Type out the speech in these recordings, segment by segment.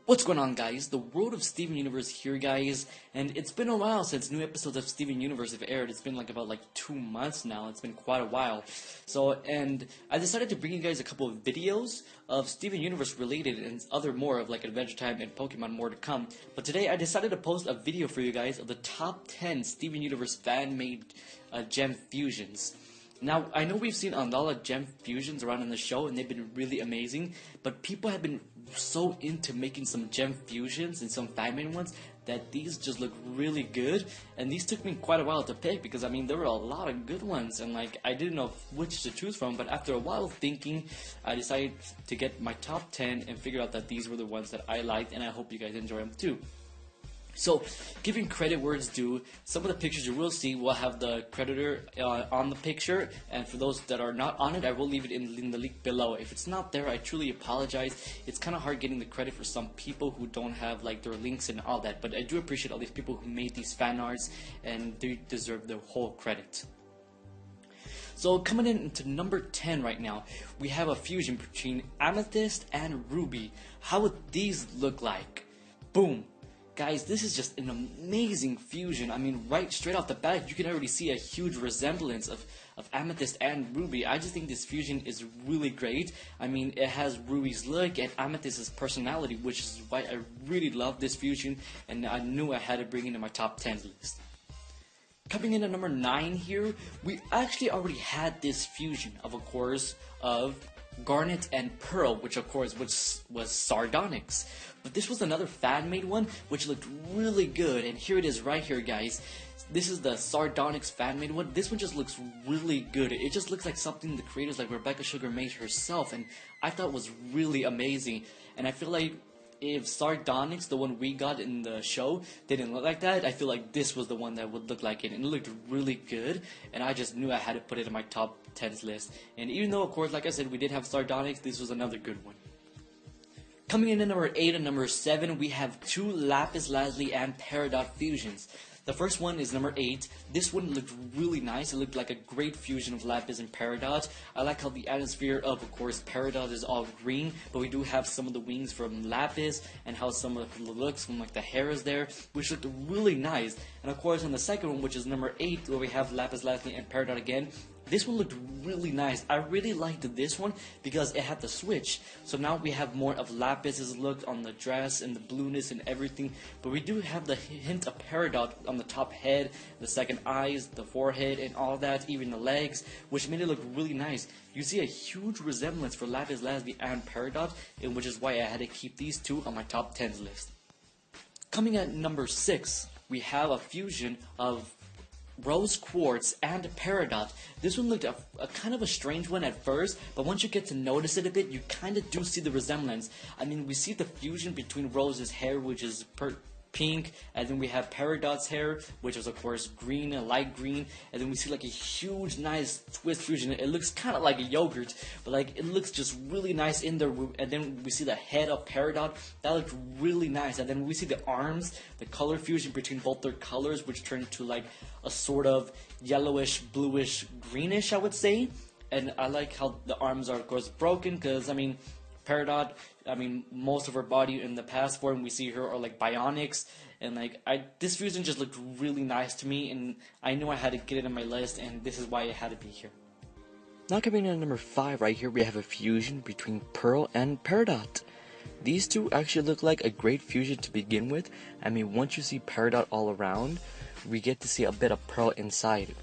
What's going on, guys? The world of Steven Universe here, guys, and it's been a while since new episodes of Steven Universe have aired. It's been about 2 months now. It's been quite a while. And I decided to bring you guys a couple of videos of Steven Universe related and other more of Adventure Time and Pokemon more to come. But today I decided to post a video for you guys of the top 10 Steven Universe fan-made gem fusions. Now, I know we've seen a lot of gem fusions around in the show, and they've been really amazing, but people have been so into making some gem fusions and some fan-made ones that these just look really good, and these took me quite a while to pick because, there were a lot of good ones, and I didn't know which to choose from, but after a while of thinking, I decided to get my top 10 and figure out that these were the ones that I liked, and I hope you guys enjoy them too. So, giving credit where it's due, some of the pictures you will see will have the creditor on the picture, and for those that are not on it, I will leave it in the link below. If it's not there, I truly apologize. It's kind of hard getting the credit for some people who don't have their links and all that, but I do appreciate all these people who made these fan arts, and they deserve the whole credit. So coming into number 10 right now, we have a fusion between Amethyst and Ruby. How would these look like? Boom! Guys, this is just an amazing fusion. Right straight off the bat, you can already see a huge resemblance of Amethyst and Ruby. I just think this fusion is really great. It has Ruby's look and Amethyst's personality, which is why I really love this fusion, and I knew I had to bring it in my top 10 list. Coming in at number 9 here, we actually already had this fusion of course, of Garnet and Pearl, which of course was Sardonyx. But this was another fan-made one, which looked really good, and here it is right here, guys. This is the Sardonyx fan-made one. This one just looks really good. It just looks like something the creators like Rebecca Sugar made herself, and I thought was really amazing. And I feel like if Sardonyx, the one we got in the show, didn't look like that, I feel like this was the one that would look like it, and it looked really good, and I just knew I had to put it in my top 10s list. And even though, of course, like I said, we did have Sardonyx, this was another good one. Coming in at number 8 and number 7, we have two Lapis Lazuli and Peridot fusions. The first one is number 8. This one looked really nice. It looked like a great fusion of Lapis and Peridot. I like how the atmosphere of course, Peridot is all green, but we do have some of the wings from Lapis, and how some of the looks from the hair is there, which looked really nice. And of course, on the second one, which is number 8, where we have Lapis Lazuli and Peridot again, this one looked really nice. I really liked this one because it had the switch. So now we have more of Lapis's look on the dress and the blueness and everything. But we do have the hint of Peridot on the top head, the second eyes, the forehead, and all that, even the legs, which made it look really nice. You see a huge resemblance for Lapis Lazuli and Peridot, and which is why I had to keep these two on my top 10s list. Coming at number 6, we have a fusion of Rose Quartz and Peridot. This one looked a kind of a strange one at first, but once you get to notice it a bit, you kind of do see the resemblance. We see the fusion between Rose's hair, which is pink, and then we have Peridot's hair, which is of course green and light green, and then we see a huge nice twist fusion. It looks kind of like a yogurt, but it looks just really nice in there. And then we see the head of Peridot, that looked really nice, and then we see the arms, the color fusion between both their colors, which turned to a sort of yellowish, bluish, greenish, I would say. And I like how the arms are of course broken, because Peridot, most of her body in the past form we see her are bionics, and this fusion just looked really nice to me, and I knew I had to get it on my list, and this is why it had to be here. Now coming in at number 5 right here, we have a fusion between Pearl and Peridot. These two actually look like a great fusion to begin with. Once you see Peridot all around, we get to see a bit of Pearl inside.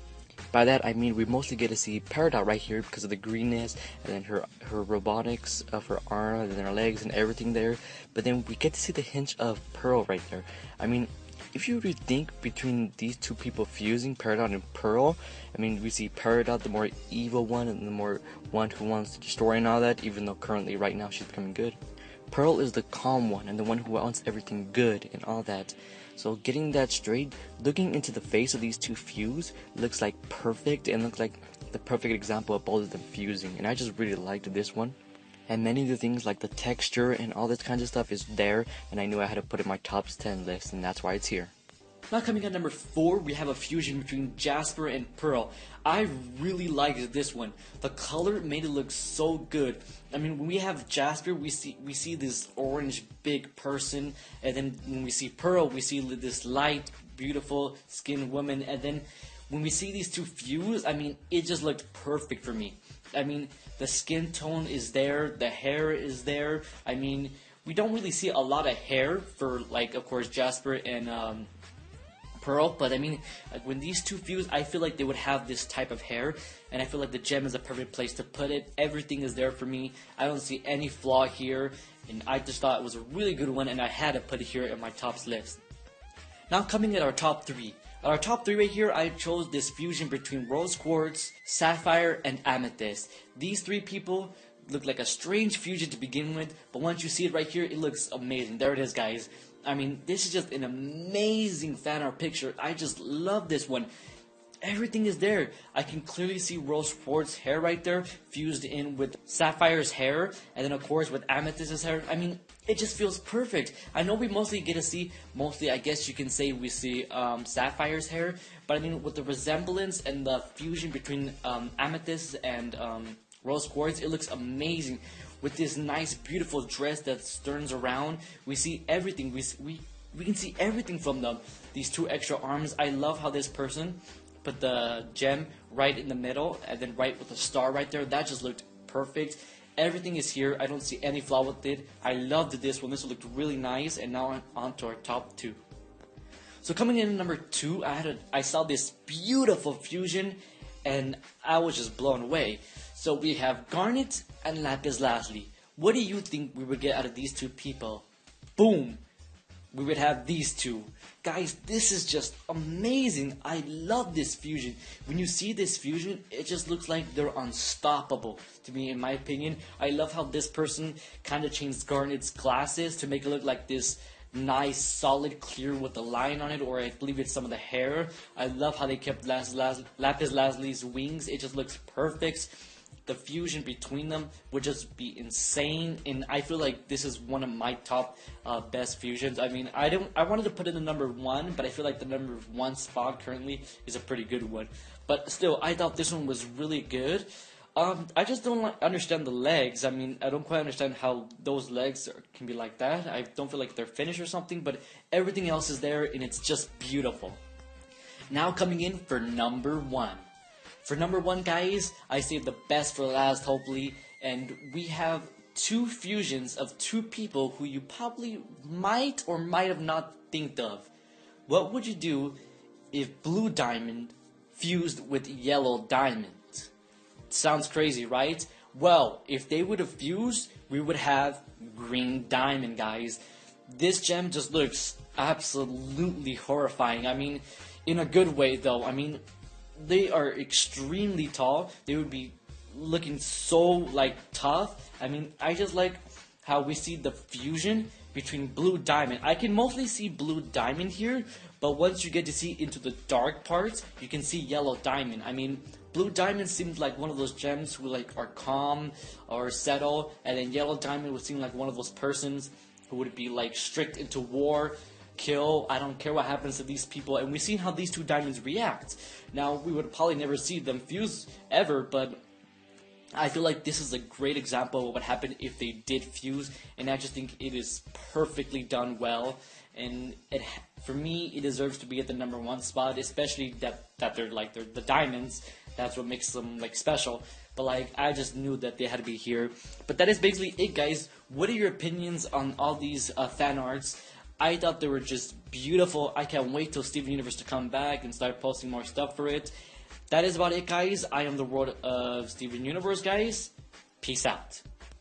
By that we mostly get to see Peridot right here because of the greenness, and then her robotics of her arm and then her legs and everything there. But then we get to see the hint of Pearl right there. If you really think between these two people fusing, Peridot and Pearl, we see Peridot, the more evil one, and the more one who wants to destroy and all that, even though currently right now she's becoming good. Pearl is the calm one and the one who wants everything good and all that. So getting that straight, looking into the face of these two fuse looks like perfect, and looks like the perfect example of both of them fusing, and I just really liked this one. And many of the things like the texture and all this kinds of stuff is there, and I knew I had to put it in my top 10 list, and that's why it's here. Now coming at number 4, we have a fusion between Jasper and Pearl. I really liked this one. The color made it look so good. I mean, when we have Jasper, we see this orange big person, and then when we see Pearl, we see this light, beautiful skinned woman, and then when we see these two fuse, I mean, it just looked perfect for me. I mean, the skin tone is there, the hair is there. I mean, we don't really see a lot of hair for, like, of course, Jasper and Pearl, but I mean, like, when these two fuse, I feel like they would have this type of hair, and I feel like the gem is a perfect place to put it. Everything is there for me. I don't see any flaw here, and I just thought it was a really good one, and I had to put it here in my tops list. Now coming at our top 3. At our top 3 right here, I chose this fusion between rose quartz, sapphire, and amethyst. These 3 people look like a strange fusion to begin with, but once you see it right here, it looks amazing. There it is, guys. I mean, this is just an amazing fan art picture. I just love this one. Everything is there. I can clearly see rose quartz hair right there fused in with sapphire's hair, and then of course with amethyst's hair. I mean, it just feels perfect. I know we mostly get to see, I guess you can say we see sapphire's hair, but I mean, with the resemblance and the fusion between amethyst and rose quartz, it looks amazing. With this nice, beautiful dress that turns around, we see everything. We can see everything from them. These 2 extra arms. I love how this person put the gem right in the middle, and then right with the star right there. That just looked perfect. Everything is here. I don't see any flaw with it. I loved this one. This one looked really nice. And now on to our top 2. So coming in at number 2, I saw this beautiful fusion, and I was just blown away. So we have Garnet and Lapis Lazuli. What do you think we would get out of these 2 people? Boom! We would have these 2. Guys, this is just amazing. I love this fusion. When you see this fusion, it just looks like they're unstoppable, to me, in my opinion. I love how this person kind of changed Garnet's glasses to make it look like this nice, solid, clear with the line on it, or I believe it's some of the hair. I love how they kept Lapis Lazuli's wings. It just looks perfect. The fusion between them would just be insane, and I feel like this is one of my top best fusions. I mean, I wanted to put it in number 1, but I feel like the number 1 spot currently is a pretty good one. But still, I thought this one was really good. I just don't understand the legs. I mean, I don't quite understand how those legs can be like that. I don't feel like they're finished or something, but everything else is there, and it's just beautiful. Now coming in for number 1. For number 1, guys, I saved the best for last, hopefully, and we have 2 fusions of 2 people who you probably might or might have not think of. What would you do if blue diamond fused with yellow diamond? Sounds crazy, right? Well, if they would have fused, we would have green diamond, guys. This gem just looks absolutely horrifying. I mean, in a good way, though. I mean, they are extremely tall. They would be looking so, like, tough. I mean, I just like how we see the fusion between blue diamond. I can mostly see blue diamond here, but once you get to see into the dark parts, you can see yellow diamond. I mean, blue diamond seems like one of those gems who, like, are calm or settle, and then yellow diamond would seem like one of those persons who would be, like, strict into war, kill, I don't care what happens to these people. And we've seen how these 2 diamonds react. Now, we would probably never see them fuse ever, but I feel like this is a great example of what would happen if they did fuse, and I just think it is perfectly done well, and for me, it deserves to be at the number 1 spot, especially that they're the diamonds. That's what makes them, like, special. But, like, I just knew that they had to be here. But that is basically it, guys. What are your opinions on all these fan arts? I thought they were just beautiful. I can't wait till Steven Universe to come back and start posting more stuff for it. That is about it, guys. I am the world of Steven Universe, guys. Peace out.